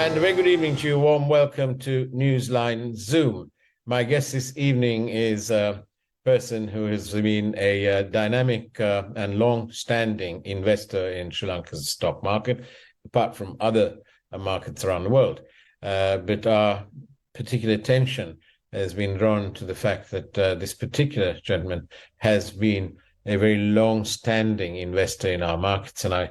And a very good evening to you. Warm welcome to Newsline Zoom. My guest this evening is a person who has been a dynamic and long-standing investor in Sri Lanka's stock market, apart from other markets around the world. But our particular attention has been drawn to the fact that this particular gentleman has been a very long-standing investor in our markets, and I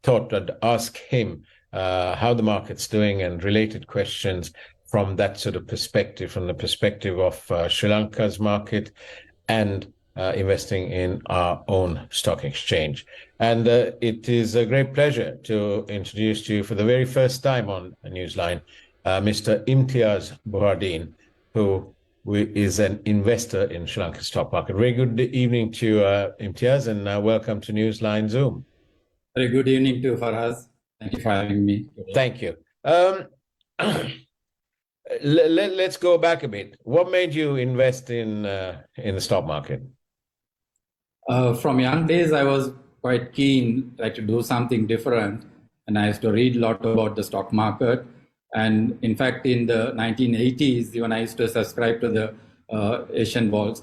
thought I'd ask him how the market's doing and related questions from that sort of perspective, from the perspective of Sri Lanka's market and investing in our own stock exchange. And it is a great pleasure to introduce to you for the very first time on Newsline, Mr. Imtiaz Buhardeen, who is an investor in Sri Lanka's stock market. Very good evening to you, Imtiaz, and welcome to Newsline Zoom. Very good evening to Faraz. Thank you for having me today. Thank you. Let's go back a bit. What made you invest in the stock market? From young days, I was quite keen to do something different, and I used to read a lot about the stock market. And in fact, in the 1980s, even I used to subscribe to the Asian Wall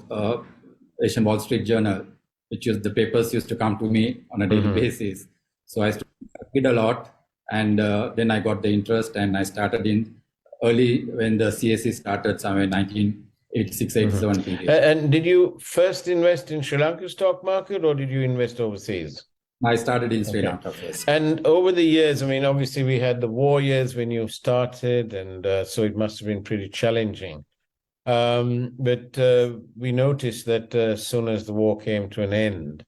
Street Journal, which is the papers used to come to me on a daily basis. So I used to read a lot, and then I got the interest, and I started in early when the CSE started, somewhere in 1986, 87 period. And did you first invest in Sri Lanka stock market, or did you invest overseas? I started in Sri Lanka first. And over the years, I mean, obviously we had the war years when you started, and so it must have been pretty challenging. But we noticed that as soon as the war came to an end,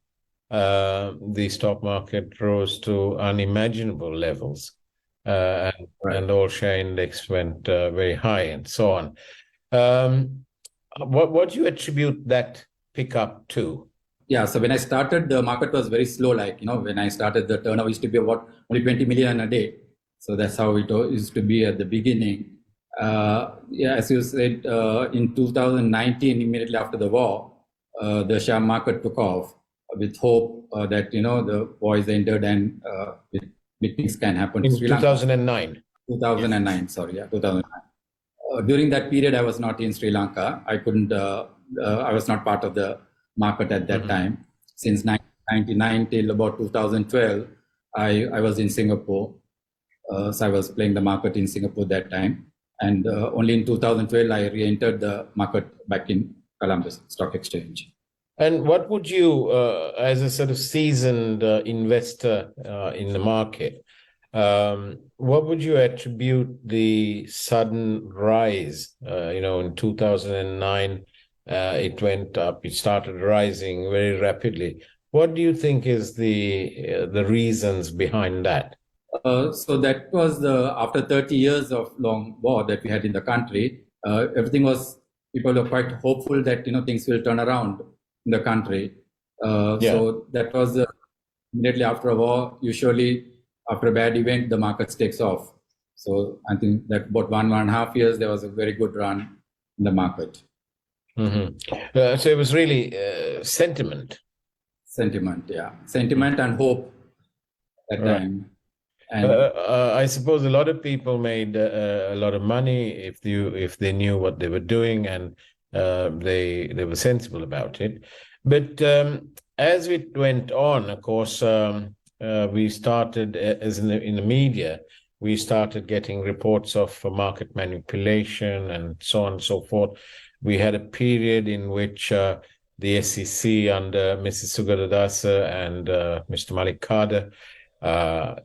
the stock market rose to unimaginable levels, and all share index went very high, and so on. What do you attribute that pickup to? Yeah, so when I started, the market was very slow. When I started, the turnover used to be about only 20 million a day. So that's how it used to be at the beginning. As you said, in 2019, immediately after the war, the share market took off, with hope that the war is ended and big things can happen in to Sri Lanka. 2009. 2009, yes. Sorry, yeah, 2009. During that period, I was not in Sri Lanka. I couldn't. I was not part of the market at that time. Since 1999 till about 2012, I was in Singapore. So I was playing the market in Singapore that time, and only in 2012 I re-entered the market back in Colombo Stock Exchange. And what would you, as a sort of seasoned investor in the market, what would you attribute the sudden rise? In 2009, it went up. It started rising very rapidly. What do you think is the reasons behind that? So that was after 30 years of long war that we had in the country. Everything was, people were quite hopeful that things will turn around in the country. So that was immediately after a war. Usually after a bad event, the market takes off. So I think that about 1.5 years, there was a very good run in the market. So it was really sentiment. Sentiment and hope at that time. And I suppose a lot of people made a lot of money if they knew what they were doing, and they were sensible about it. But as it went on, of course, we started, as in the media, we started getting reports of market manipulation and so on and so forth. We had a period in which the SEC under Mrs. Sugaradasa and Mr. Malik Kader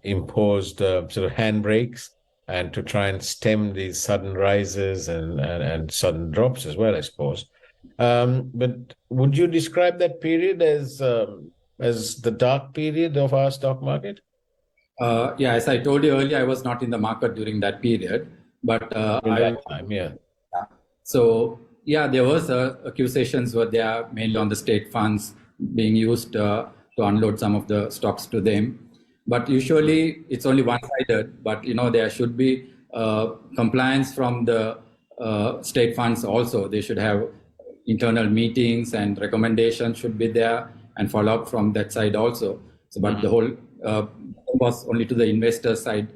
imposed sort of handbrakes, and to try and stem these sudden rises and sudden drops as well, I suppose. But would you describe that period as the dark period of our stock market? As I told you earlier, I was not in the market during that period, but that time, yeah. So there was accusations were there mainly on the state funds being used to unload some of the stocks to them. But usually it's only one-sided. But there should be compliance from the state funds also. They should have internal meetings, and recommendations should be there, and follow up from that side also. So, but the whole was only to the investor side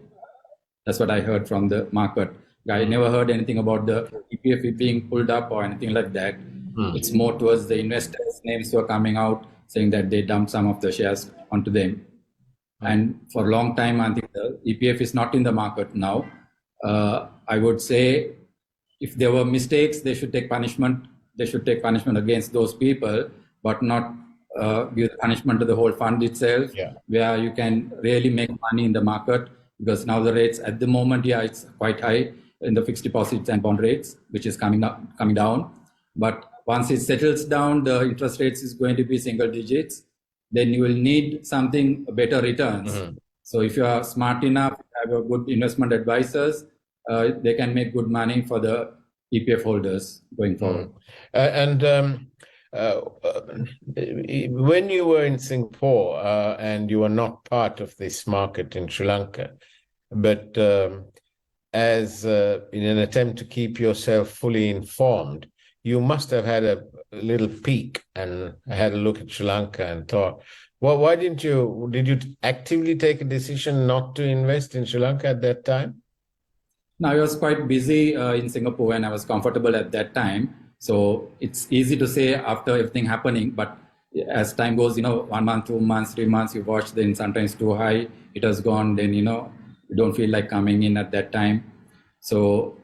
That's what I heard from the market. I never heard anything about the EPF being pulled up or anything like that. It's more towards the investors' names who are coming out saying that they dumped some of the shares onto them. And for a long time, I think the EPF is not in the market now. I would say if there were mistakes, they should take punishment. They should take punishment against those people, but not give the punishment to the whole fund itself, where you can really make money in the market. Because now the rates at the moment, it's quite high in the fixed deposits and bond rates, which is coming down. But once it settles down, the interest rates is going to be single digits. Then you will need something better returns. So if you are smart enough, have a good investment advisors, they can make good money for the EPF holders going forward. When you were in Singapore and you were not part of this market in Sri Lanka, but as in an attempt to keep yourself fully informed, you must have had a little peek and had a look at Sri Lanka and thought, well, why did you actively take a decision not to invest in Sri Lanka at that time? No, I was quite busy in Singapore and I was comfortable at that time. So it's easy to say after everything happening, but as time goes, 1 month, 2 months, 3 months, you watch, then sometimes too high, it has gone, then, you don't feel like coming in at that time. So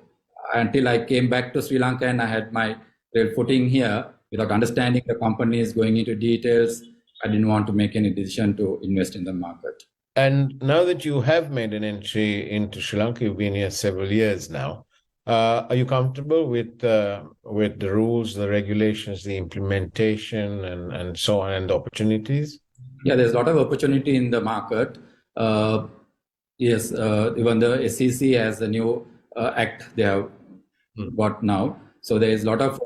until I came back to Sri Lanka and I had my real footing here, without understanding the companies, going into details, I didn't want to make any decision to invest in the market. And now that you have made an entry into Sri Lanka, you've been here several years now. Are you comfortable with the rules, the regulations, the implementation, and so on, and the opportunities? Yeah, there's a lot of opportunity in the market. Yes, even the SEC has a new act they have got now. So there is a lot of,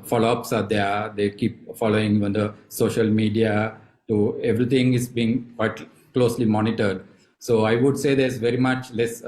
follow-ups are there. They keep following even the social media. To everything is being quite closely monitored. So I would say there's very much less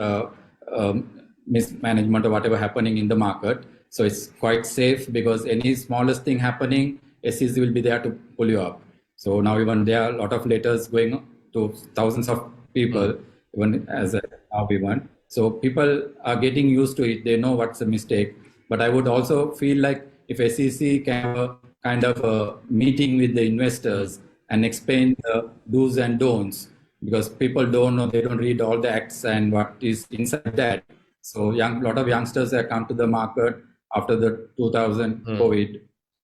mismanagement or whatever happening in the market. So it's quite safe because any smallest thing happening, SEC will be there to pull you up. So now even there are a lot of letters going to thousands of people, even as now we want. So people are getting used to it. They know what's a mistake. But I would also feel like if SEC can have a kind of a meeting with the investors and explain the do's and don'ts, because people don't know, they don't read all the acts and what is inside that. So a lot of youngsters have come to the market after the 2000 COVID.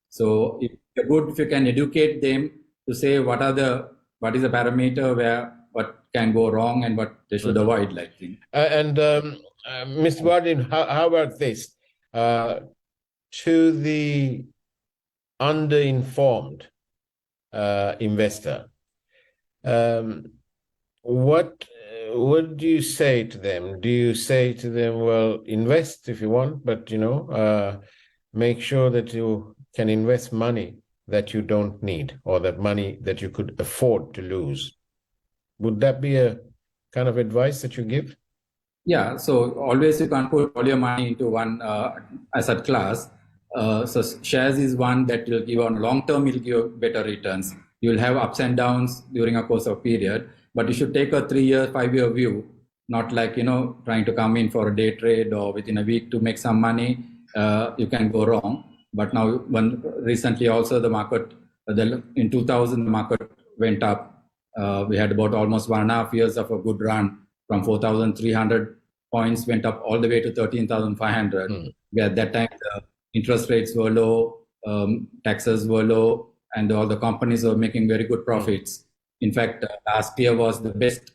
So it's good if you can educate them to say what is the parameter where what can go wrong and what they should avoid, like thing. Mr. Buhardeen, how about this? To the underinformed investor, what do you say to them? Do you say to them, well, invest if you want, but make sure that you can invest money that you don't need, or that money that you could afford to lose? Would that be a kind of advice that you give? Yeah, so always you can't put all your money into one asset class. So shares is one that will give on long term, will give better returns. You will have ups and downs during a course of period, but you should take a 3-year, 5-year view, not like, trying to come in for a day trade or within a week to make some money. You can go wrong. But now, recently also the market, in 2000, the market went up. We had about almost 1.5 years of a good run from 4,300 points, went up all the way to 13,500. At that time, the interest rates were low, taxes were low, and all the companies were making very good profits. In fact, last year was the best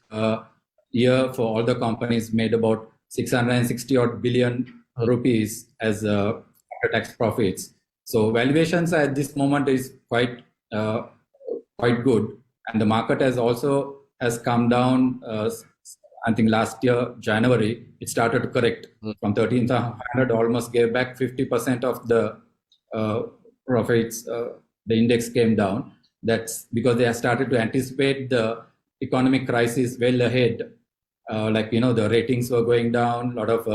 year for all the companies, made about 660 odd billion rupees as after-tax profits. So valuations at this moment is quite good, and the market has come down. I think last year, January, it started to correct from 13,500, almost gave back 50% of the profits. The index came down. That's because they have started to anticipate the economic crisis well ahead. The ratings were going down. A lot of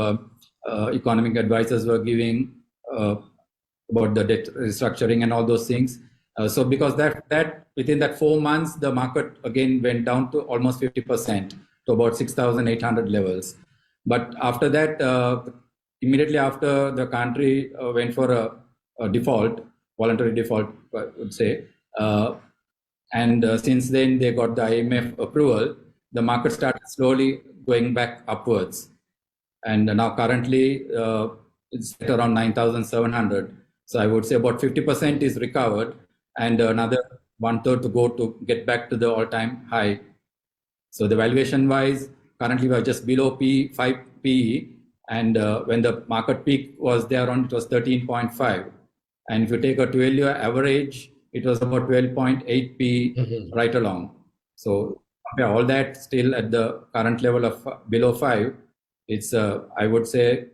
economic advisors were giving about the debt restructuring and all those things. So because that within that 4 months, the market again went down to almost 50%. to about 6,800 levels. But after that, immediately after the country went for a default, voluntary default, I would say, and since then they got the IMF approval, the market started slowly going back upwards. And now currently it's at around 9,700. So I would say about 50% is recovered and another 1/3 to go to get back to the all-time high. So the valuation wise, currently we are just below 5 PE. And when the market peak was there on, it was 13.5. And if you take a 12-year average, it was about 12.8 PE right along. So compare all that still at the current level of below 5. It's, I would say,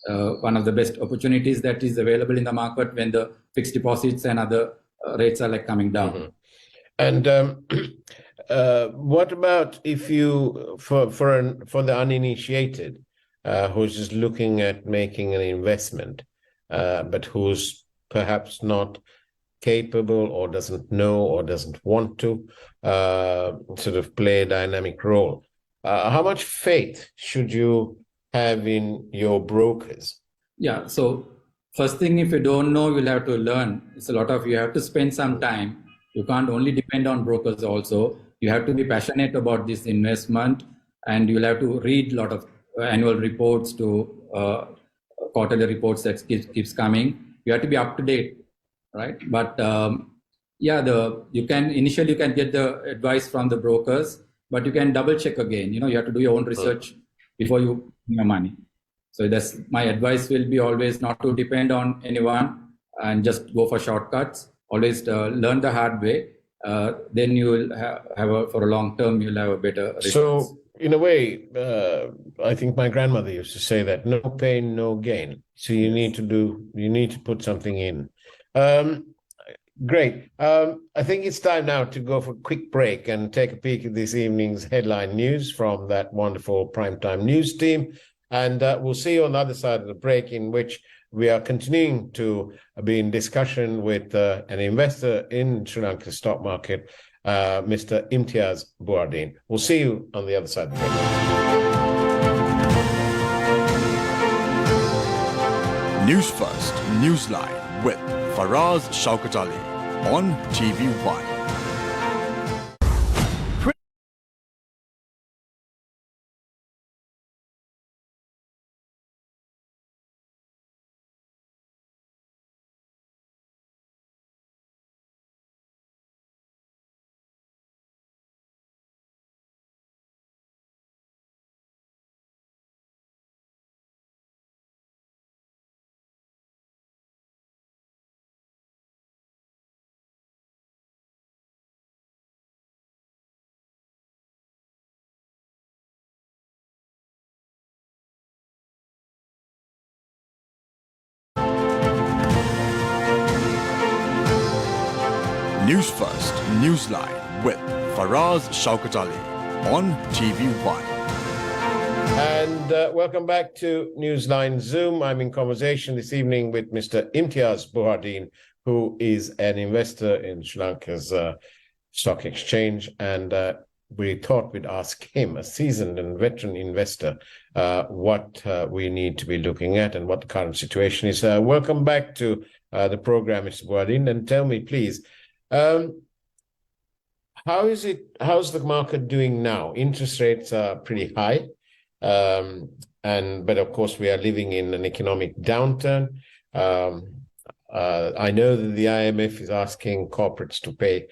one of the best opportunities that is available in the market when the fixed deposits and other rates are like coming down. And what about if you, for the uninitiated, who's just looking at making an investment, but who's perhaps not capable or doesn't know or doesn't want to sort of play a dynamic role? How much faith should you have in your brokers? Yeah, so first thing, if you don't know, you'll have to learn. It's a lot of, you have to spend some time. You can't only depend on brokers also. You have to be passionate about this investment, and you'll have to read a lot of annual reports to quarterly reports that keeps coming. You have to be up to date, right? But you can get the advice from the brokers, but you can double check again. You have to do your own research before you put your money. So that's my advice will be always not to depend on anyone and just go for shortcuts. Always learn the hard way. Then you will have for a long term, you'll have a better returns. So in a way, I think my grandmother used to say that no pain, no gain. So you need to put something in. Great. I think it's time now to go for a quick break and take a peek at this evening's headline news from that wonderful primetime news team. And we'll see you on the other side of the break, in which we are continuing to be in discussion with an investor in Sri Lanka's stock market, Mr. Imtiaz Buhardeen. We'll see you on the other side of the break. Newsfirst, Newsline with Faraz Shaukat Ali on TV1. Newsfirst, Newsline with Faraz Shaukat Ali on TV1. And welcome back to Newsline Zoom. I'm in conversation this evening with Mr. Imtiaz Buhardeen, who is an investor in Sri Lanka's stock exchange. And we thought we'd ask him, a seasoned and veteran investor, what we need to be looking at and what the current situation is. Welcome back to the program, Mr. Buhardeen. And tell me, please, how's the market doing now? Interest rates are pretty high, but of course we are living in an economic downturn. I know that the IMF is asking corporates to pay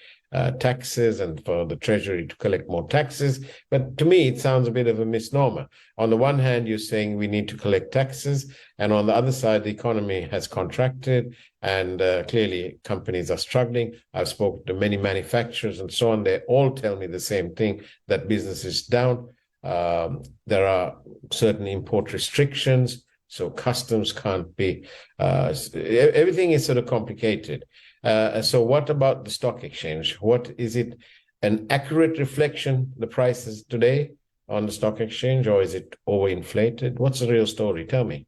taxes and for the Treasury to collect more taxes. But to me, it sounds a bit of a misnomer. On the one hand, you're saying we need to collect taxes, and on the other side, the economy has contracted, and clearly companies are struggling. I've spoken to many manufacturers and so on. They all tell me the same thing, that business is down. There are certain import restrictions, so customs can't be, everything is sort of complicated. So what about the stock exchange? What is it, an accurate reflection, the prices today on the stock exchange, or is it overinflated? What's the real story? Tell me.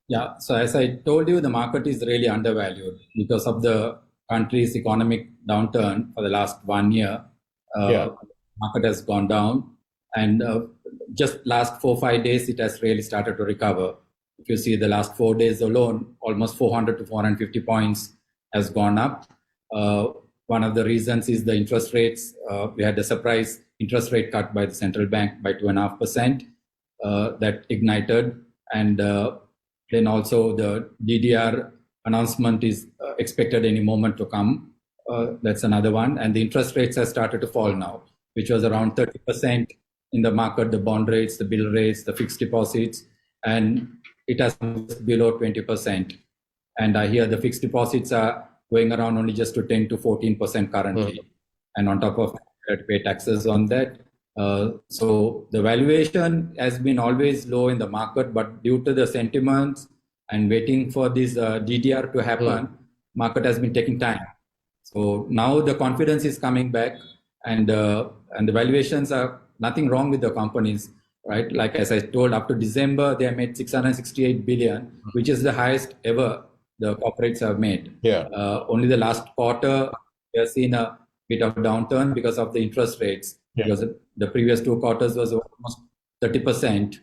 Yeah, so as I told you, the market is really undervalued because of the country's economic downturn for the last 1 year. Market has gone down, and just last 4-5 days, it has really started to recover. If you see the last 4 days alone, almost 400 to 450 points has gone up. One of the reasons is the interest rates. We had a surprise interest rate cut by the central bank by 2.5%. That ignited, and then also the DDR announcement is expected any moment to come. That's another one, and the interest rates have started to fall now, which was around 30% in the market, the bond rates, the bill rates, the fixed deposits, and it has below 20%. And I hear the fixed deposits are going around only just to 10 to 14% currently, and on top of that, pay taxes on that. So the valuation has been always low in the market, but due to the sentiments and waiting for this DDR to happen, market has been taking time. So now the confidence is coming back, and the valuations are nothing wrong with the companies, right? Like as I told, up to December, they have made 668 billion, which is the highest ever the corporates have made. Only the last quarter, we have seen a bit of downturn because of the interest rates. Because the previous 2 quarters was almost 30%,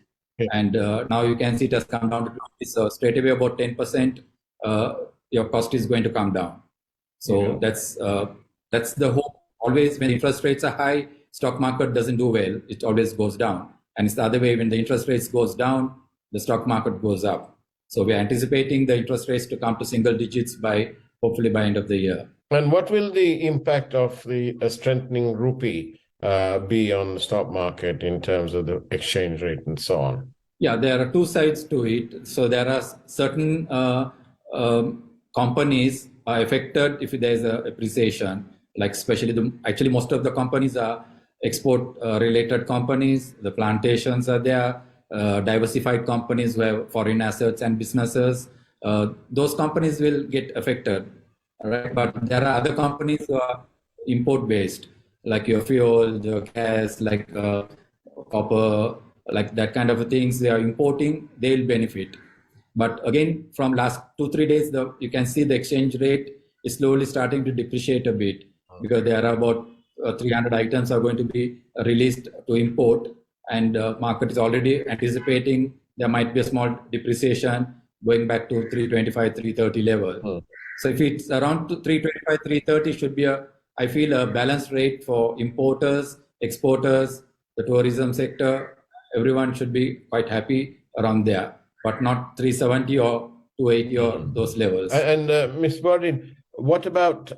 and now you can see it has come down to 20%. So straight away about 10%, your cost is going to come down. So that's the hope. Always when interest rates are high, stock market doesn't do well. It always goes down, and it's the other way. When the interest rates goes down, the stock market goes up. So we are anticipating the interest rates to come to single digits hopefully by end of the year. And what will the impact of the strengthening rupee be on the stock market in terms of the exchange rate and so on? Yeah, there are two sides to it. So there are certain companies are affected if there is a appreciation, like especially actually most of the companies are export related companies. The plantations are there, diversified companies who have foreign assets and businesses. Those companies will get affected, right? But there are other companies who are import based, like your fuel, the gas, like copper, like that kind of things they are importing, they'll benefit. But again, from last 2-3 days, you can see the exchange rate is slowly starting to depreciate a bit, because there are about 300 items are going to be released to import, and market is already anticipating there might be a small depreciation going back to 325, 330 level. So if it's around 325, 330 should be I feel a balanced rate for importers, exporters, the tourism sector. Everyone should be quite happy around there, but not 370 or 280 or those levels. And Ms. Buhardeen, what about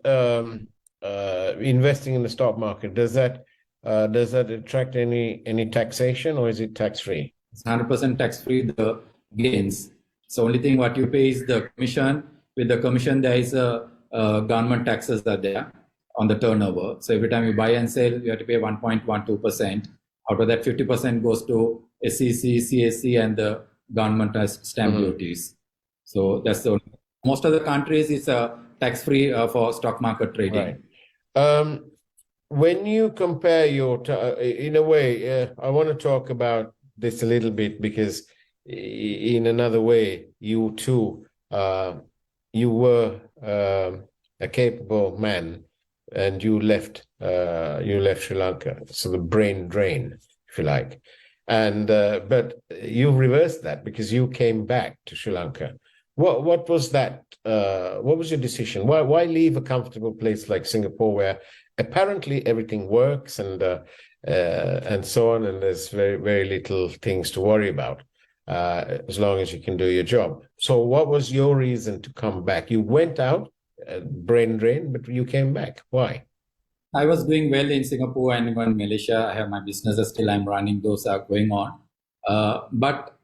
investing in the stock market? Does that attract any taxation, or is it tax free? It's 100% tax free, the gains. So only thing what you pay is the commission. With the commission, there is government taxes are there on the turnover. So every time you buy and sell, you have to pay 1.12%. Out of that, 50% goes to SEC, CSC, and the government has stamp duties. So that's the most of the countries is tax free for stock market trading. Right. When you compare in a way, I want to talk about this a little bit, because in another way, you too, you were a capable man, and you left Sri Lanka. So the brain drain, if you like, and but you reversed that because you came back to Sri Lanka. What was that? What was your decision? Why leave a comfortable place like Singapore, where apparently everything works and so on, and there's very, very little things to worry about as long as you can do your job? So what was your reason to come back? You went out, brain drain, but you came back. Why? I was doing well in Singapore and even Malaysia. I have my businesses still I'm running. Those are going on. But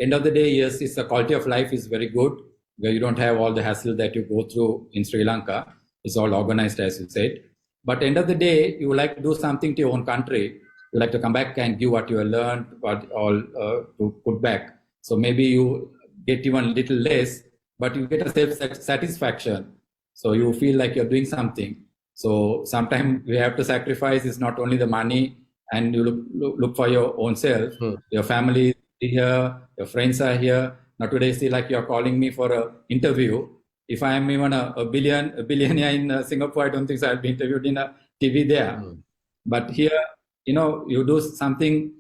end of the day, yes, it's the quality of life is very good, where you don't have all the hassle that you go through in Sri Lanka. It's all organized, as you said. But end of the day, you would like to do something to your own country. You like to come back and give what you have learned, what all to put back. So maybe you get even a little less, but you get a self-satisfaction. So you feel like you're doing something. So sometimes we have to sacrifice. It's not only the money, and you look for your own self. Your family is here, your friends are here. Now today, see, like you're calling me for an interview. If I am even a billionaire in Singapore, I don't think so I'll be interviewed in a TV there. But here, you do something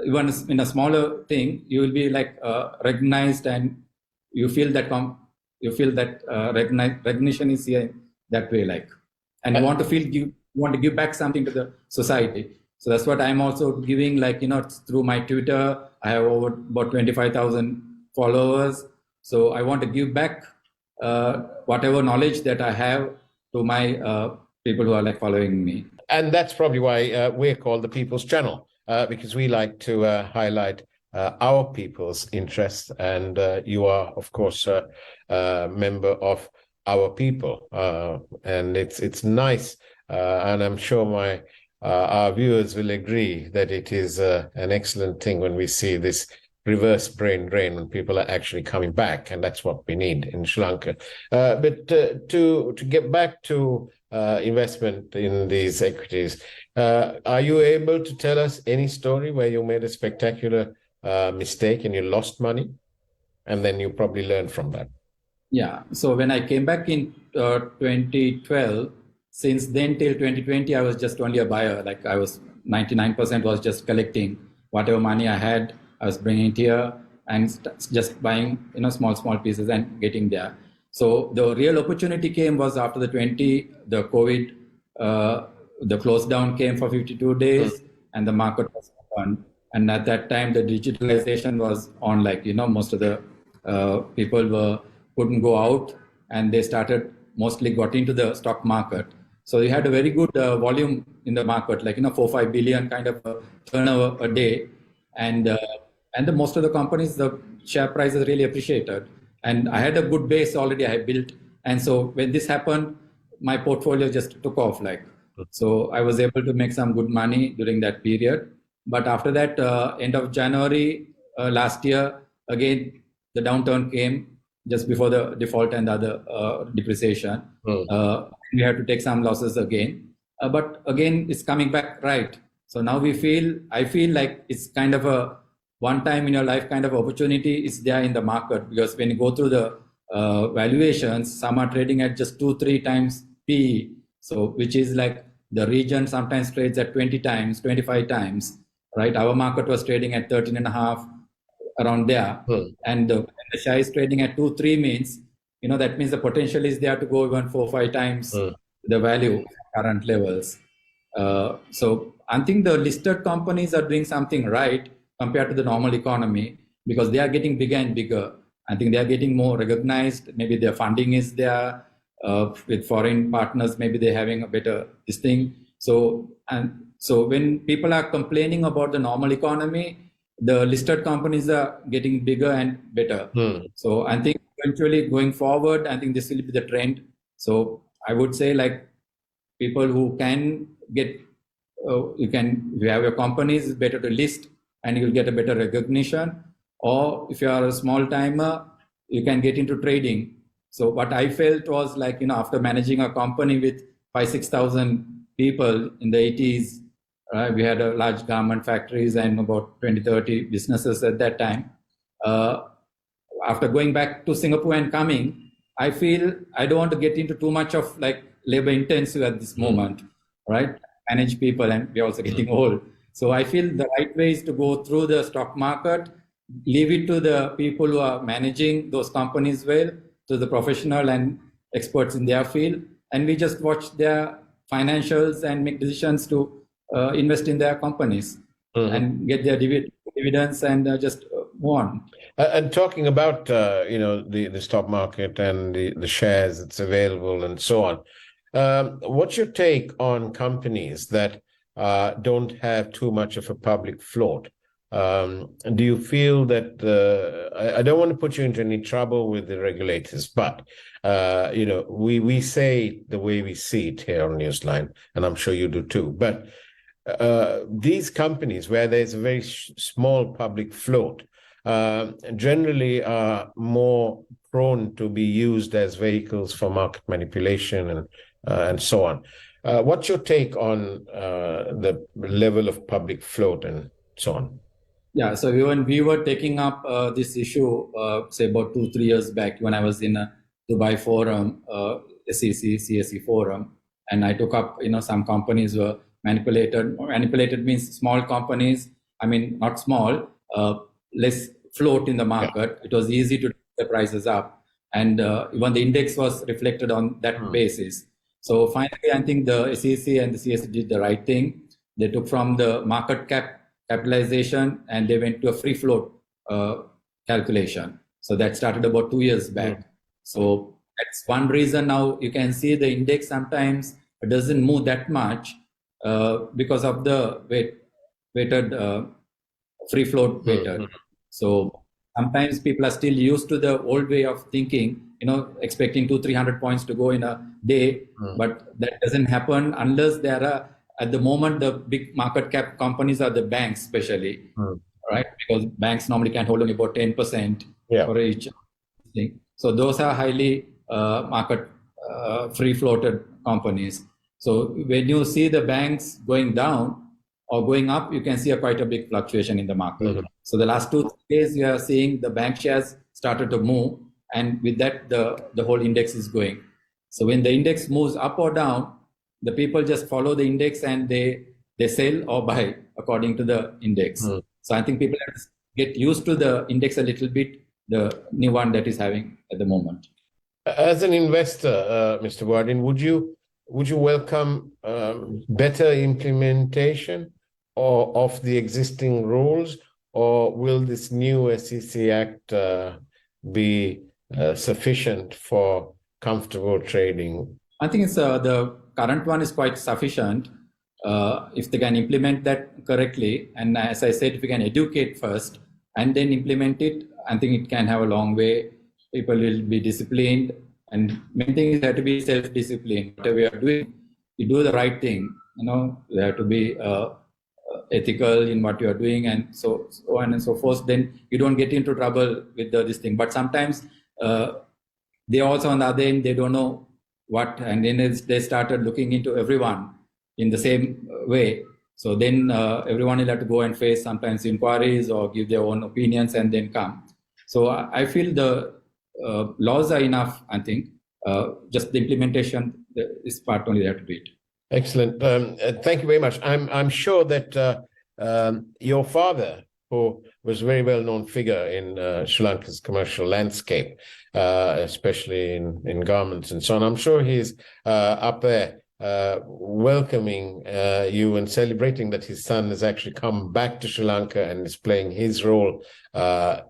even in a smaller thing, you will be like recognized, and you feel that recognition is here that way, like, and you want to give back something to the society. So that's what I'm also giving, like, through my Twitter. I have over about 25,000 followers. So I want to give back whatever knowledge that I have to my people who are like following me. And that's probably why we're called the People's Channel, because we like to highlight our people's interests. And you are, of course, a member of our people. And it's nice. And I'm sure our viewers will agree that it is an excellent thing when we see this reverse brain drain, when people are actually coming back, and that's what we need in Sri Lanka. But to get back to investment in these equities, are you able to tell us any story where you made a spectacular mistake and you lost money, and then you probably learned from that? Yeah. So when I came back in 2012, since then till 2020, I was just only a buyer. Like, I was 99% was just collecting whatever money I had. I was bringing it here and just buying, small pieces and getting there. So the real opportunity came was after the COVID, the close down came for 52 days and the market was open. And at that time, the digitalization was on, like, most of the people couldn't go out, and they mostly got into the stock market. So you had a very good volume in the market, like, 4-5 billion kind of turnover a day. And most of the companies, the share prices really appreciated. And I had a good base already I had built. And so when this happened, my portfolio just took off, like. So I was able to make some good money during that period. But after that, end of January last year, again, the downturn came just before the default and the other depreciation. We had to take some losses again. But again, it's coming back, right? So now I feel like it's kind of a one time in your life kind of opportunity is there in the market, because when you go through the valuations, some are trading at just 2-3 times PE. So which is like the region sometimes trades at 20 times, 25 times, right? Our market was trading at 13.5, around there. And the share is trading at 2-3 means, that means the potential is there to go even 4-5 times the value current levels. So I think the listed companies are doing something right compared to the normal economy, because they are getting bigger and bigger. I think they are getting more recognized. Maybe their funding is there with foreign partners. Maybe they're having a better this thing. So when people are complaining about the normal economy, the listed companies are getting bigger and better. So I think eventually going forward, I think this will be the trend. So I would say, like, people who can get, if you have your companies, it's better to list and you'll get a better recognition. Or if you are a small timer, you can get into trading. So what I felt was, like, after managing a company with 5,000-6,000 people in the 80s, we had a large garment factories and about 20-30 businesses at that time. After going back to Singapore and coming, I feel I don't want to get into too much of, like, labor intensive at this moment, right? Manage people, and we're also getting old. So I feel the right way is to go through the stock market, leave it to the people who are managing those companies well, to the professional and experts in their field, and we just watch their financials and make decisions to invest in their companies and get their dividends and just move on. And talking about the stock market and the shares that's available and so on, what's your take on companies that don't have too much of a public float? Do you feel that I don't want to put you into any trouble with the regulators, but we say the way we see it here on Newsline, and I'm sure you do too. But these companies where there's a very small public float generally are more prone to be used as vehicles for market manipulation and so on. What's your take on the level of public float and so on? Yeah, so when we were taking up this issue, say about 2-3 years back, when I was in a Dubai forum, SEC, CSE forum, and I took up, some companies were manipulated. Manipulated means small companies I mean, not small, less float in the market. It was easy to take the prices up. And even the index was reflected on that basis. So finally, I think the SEC and the CSE did the right thing. They took from the market capitalization and they went to a free float calculation. So that started about 2 years back. So that's one reason now you can see the index sometimes doesn't move that much because of the weighted free float weighted. So sometimes people are still used to the old way of thinking, expecting 200-300 points to go in a day, but that doesn't happen unless there are, at the moment, the big market cap companies are the banks, especially, right? Because banks normally can hold only about 10% for each thing. So those are highly market free floated companies. So when you see the banks going down or going up, you can see quite a big fluctuation in the market. So the last 2 days, you are seeing the bank shares started to move, and with that, the whole index is going. So when the index moves up or down, the people just follow the index and they sell or buy according to the index. So I think people have to get used to the index a little bit, the new one that is having at the moment. As an investor, Mr. Buhardeen, would you welcome better implementation of the existing rules, or will this new SEC Act be sufficient for comfortable trading? I think it's the current one is quite sufficient if they can implement that correctly. And as I said, if we can educate first and then implement it, I think it can have a long way. People will be disciplined, and main thing is that to be self-disciplined. Whatever we are doing, you do the right thing. You have to be ethical in what you are doing, and so on and so forth. Then you don't get into trouble with this thing. But sometimes they also, on the other end, they don't know what, and then they started looking into everyone in the same way. So then everyone will have to go and face sometimes inquiries or give their own opinions and then come. So I feel the laws are enough, I think. Just the implementation is part only there to do it. Excellent. Thank you very much. I'm sure that your father, who was a very well-known figure in Sri Lanka's commercial landscape, especially in garments and so on, I'm sure he's up there welcoming you and celebrating that his son has actually come back to Sri Lanka and is playing his role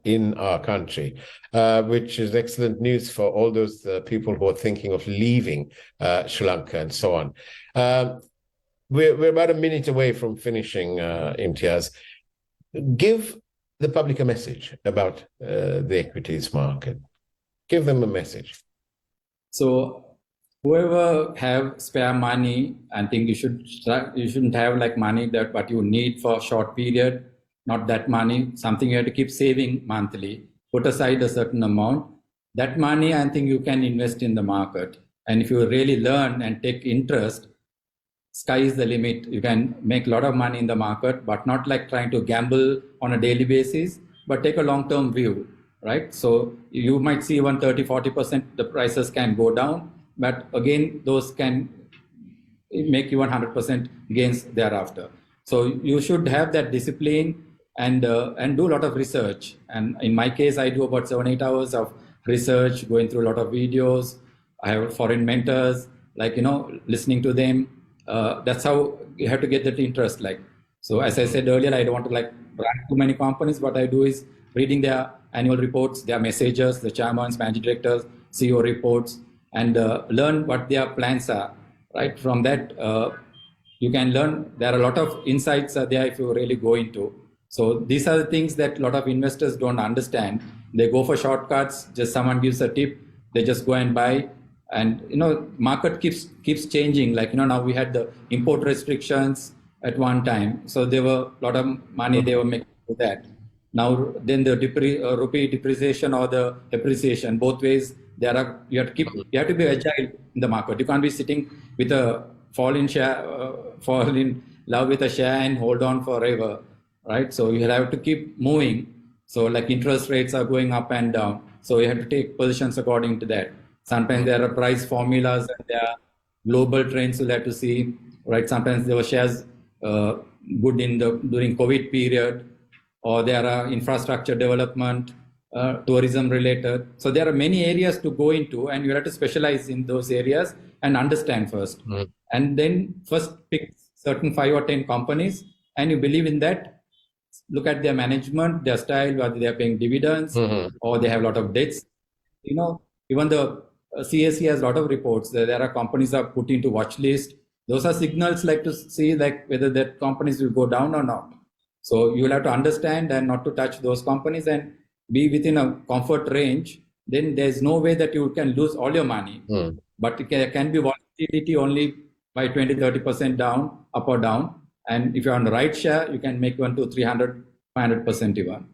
in our country, which is excellent news for all those people who are thinking of leaving Sri Lanka and so on. We're about a minute away from finishing, Imtiaz. Give the public a message about the equities market. Give them a message. So whoever have spare money, I think you shouldn't have like money that what you need for a short period, not that money, something you have to keep saving monthly, put aside a certain amount. That money, I think you can invest in the market. And if you really learn and take interest, sky is the limit. You can make a lot of money in the market, but not like trying to gamble on a daily basis, but take a long-term view, right? So you might see even 30-40% the prices can go down, but again, those can make you 100% gains thereafter. So you should have that discipline and do a lot of research. And in my case, I do about 7-8 hours of research, going through a lot of videos. I have foreign mentors, listening to them. That's how you have to get that interest. So as I said earlier, I don't want to brand too many companies. What I do is reading their annual reports, their messages, the chairmans, managing directors, CEO reports, and learn what their plans are. Right from that, you can learn. There are a lot of insights there if you really go into. So these are the things that a lot of investors don't understand. They go for shortcuts. Just someone gives a tip, they just go and buy. And market keeps changing. Now we had the import restrictions at one time, so there were a lot of money they were making with that. Now then the rupee depreciation or the appreciation, both ways you have to be agile in the market. You can't be sitting with a fall in love with a share and hold on forever, right? So you have to keep moving. So interest rates are going up and down, so you have to take positions according to that. Sometimes there are price formulas and there are global trends you'll have to see, right? Sometimes there were shares good during COVID period, or there are infrastructure development, tourism related. So there are many areas to go into, and you have to specialize in those areas and understand first. And then first pick certain 5 or 10 companies, and you believe in that. Look at their management, their style, whether they are paying dividends or they have a lot of debts. Even the CSE has a lot of reports. There are companies are put into watch list. Those are signals like to see like whether that companies will go down or not. So you will have to understand and not to touch those companies and be within a comfort range. Then there's no way that you can lose all your money. But it can be volatility only by 20-30% down, up or down. And if you're on the right share, you can make 1 to 300, 500% even.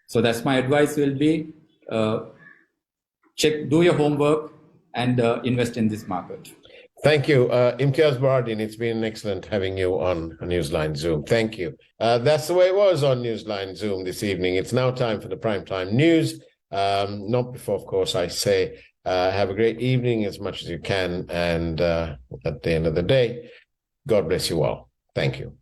So that's my advice will be, do your homework and invest in this market. Thank you. Imtiaz Buhardeen, it's been excellent having you on Newsline Zoom. Thank you. That's the way it was on Newsline Zoom this evening. It's now time for the primetime news. Not before, of course, I say have a great evening as much as you can. And at the end of the day, God bless you all. Thank you.